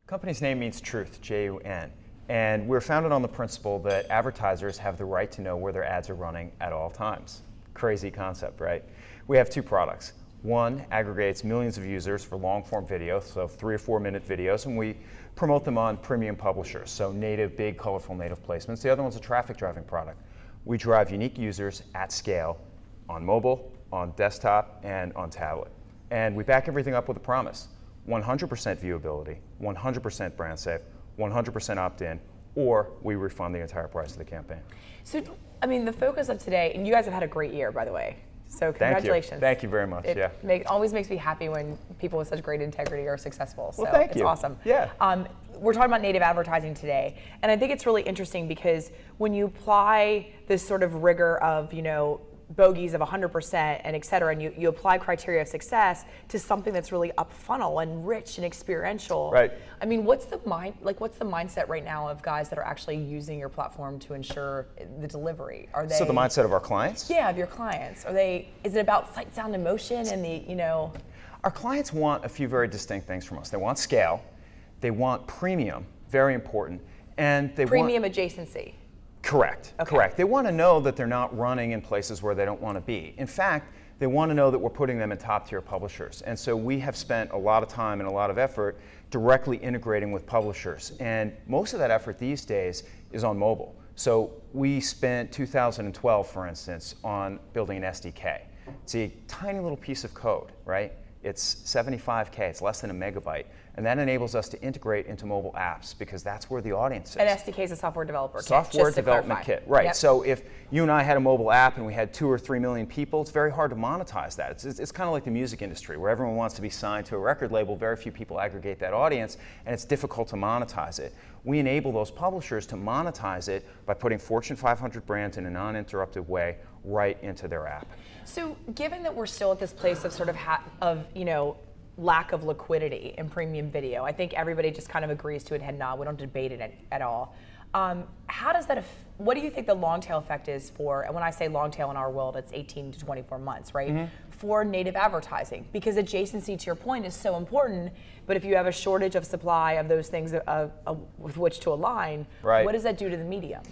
Company's name means truth, J-U-N. And we're founded on the principle that advertisers have the right to know where their ads are running at all times. Crazy concept, right? We have two products. One aggregates millions of users for long-form video, so 3 or 4 minute videos, and we promote them on premium publishers, so native, big, colorful native placements. The other one's a traffic-driving product. We drive unique users at scale on mobile, on desktop, and on tablet. And we back everything up with a promise. 100% viewability, 100% brand safe, 100% opt-in, or we refund the entire price of the campaign. So, I mean, the focus of today, and you guys have had a great year, by the way. So congratulations. Thank you very much. It always makes me happy when people with such great integrity are successful. So well, thank it's you. Awesome. Yeah. We're talking about native advertising today, and I think it's really interesting because when you apply this sort of rigor of, you know, bogeys of 100% and et cetera, and you apply criteria of success to something that's really up funnel and rich and experiential. Right. I mean, what's the mindset right now of guys that are actually using your platform to ensure the delivery? Are they? So the mindset of our clients? Yeah, of your clients. Is it about sight, sound, and motion and the, you know? Our clients want a few very distinct things from us. They want scale, they want premium, very important, and they want premium adjacency. Correct, okay. Correct. They want to know that they're not running in places where they don't want to be. In fact, they want to know that we're putting them in top-tier publishers. And so we have spent a lot of time and a lot of effort directly integrating with publishers. And most of that effort these days is on mobile. So we spent 2012, for instance, on building an SDK. It's a tiny little piece of code, right? It's 75K, it's less than a megabyte. And that enables us to integrate into mobile apps because that's where the audience is. An SDK is a software developer kit. Software development kit, right. Yep. So if you and I had a mobile app and we had 2 or 3 million people, it's very hard to monetize that. It's kind of like the music industry where everyone wants to be signed to a record label, very few people aggregate that audience, and it's difficult to monetize it. We enable those publishers to monetize it by putting Fortune 500 brands in a non-interrupted way right into their app. So given that we're still at this place of sort of you know, lack of liquidity in premium video, I think everybody just kind of agrees to it head nod. We don't debate it at all. How does that, what do you think the long tail effect is for, and when I say long tail in our world, it's 18 to 24 months, right? Mm-hmm. For native advertising, because adjacency to your point is so important, but if you have a shortage of supply of those things with which to align, right. What does that do to the medium?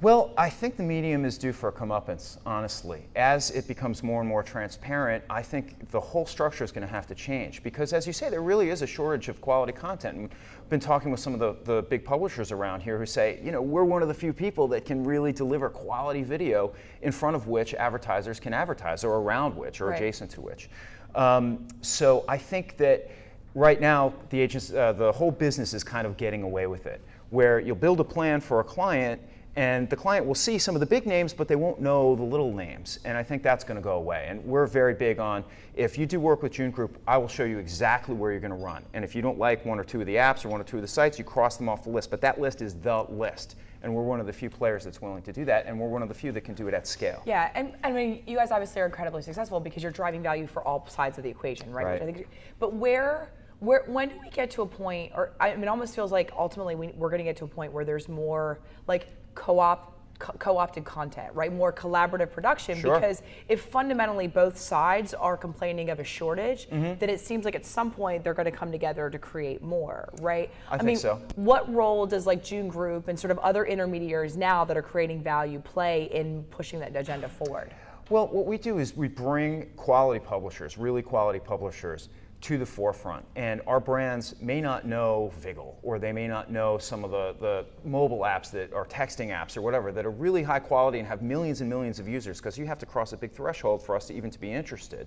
Well, I think the medium is due for a comeuppance, honestly. As it becomes more and more transparent, I think the whole structure is going to have to change because, as you say, there really is a shortage of quality content. And I've been talking with some of the big publishers around here who say, you know, we're one of the few people that can really deliver quality video in front of which advertisers can advertise, or around which, or right. Adjacent to which. So I think that right now, the whole business is kind of getting away with it, where you'll build a plan for a client, and the client will see some of the big names, but they won't know the little names. And I think that's going to go away. And we're very big on, if you do work with June Group, I will show you exactly where you're going to run. And if you don't like 1 or 2 of the apps or 1 or 2 of the sites, you cross them off the list. But that list is the list. And we're one of the few players that's willing to do that. And we're one of the few that can do it at scale. Yeah, and I mean, you guys obviously are incredibly successful because you're driving value for all sides of the equation, right? Right. Which I think, but when do we get to a point, or I mean, it almost feels like ultimately we're going to get to a point where there's more like co-opted content, right? More collaborative production, sure. Because if fundamentally both sides are complaining of a shortage, mm-hmm. then it seems like at some point they're going to come together to create more, right? I think so. What role does like June Group and sort of other intermediaries now that are creating value play in pushing that agenda forward? Well, what we do is we bring quality publishers, really quality publishers, to the forefront. And our brands may not know Vigil, or they may not know some of the mobile apps that are texting apps or whatever that are really high quality and have millions and millions of users, because you have to cross a big threshold for us to even to be interested.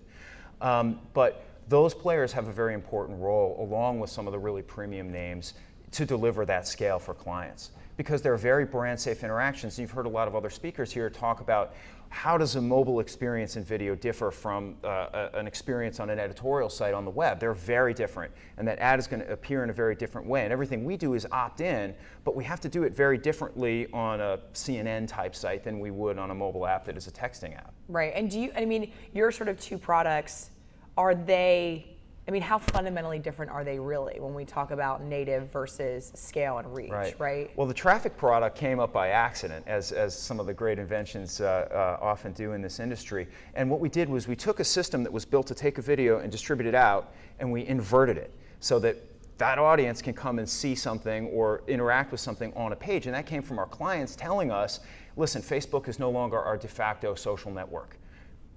But those players have a very important role, along with some of the really premium names, to deliver that scale for clients. Because they're very brand safe interactions. You've heard a lot of other speakers here talk about how does a mobile experience in video differ from an experience on an editorial site on the web. They're very different, and that ad is going to appear in a very different way. And everything we do is opt-in, but we have to do it very differently on a CNN type site than we would on a mobile app that is a texting app. Right, and I mean, your sort of 2 products, are they, I mean, how fundamentally different are they really when we talk about native versus scale and reach, right? Well, the traffic product came up by accident, as some of the great inventions often do in this industry. And what we did was we took a system that was built to take a video and distribute it out, and we inverted it so that that audience can come and see something or interact with something on a page. And that came from our clients telling us, listen, Facebook is no longer our de facto social network.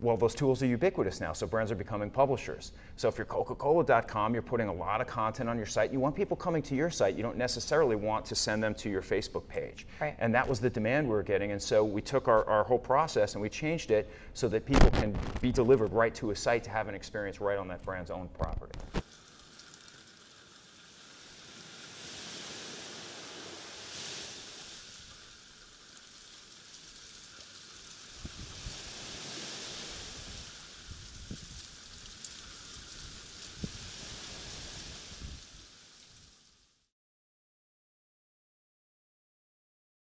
Well, those tools are ubiquitous now, so brands are becoming publishers. So if you're Coca-Cola.com, you're putting a lot of content on your site. You want people coming to your site. You don't necessarily want to send them to your Facebook page. Right. And that was the demand we were getting. And so we took our whole process and we changed it so that people can be delivered right to a site to have an experience right on that brand's own property.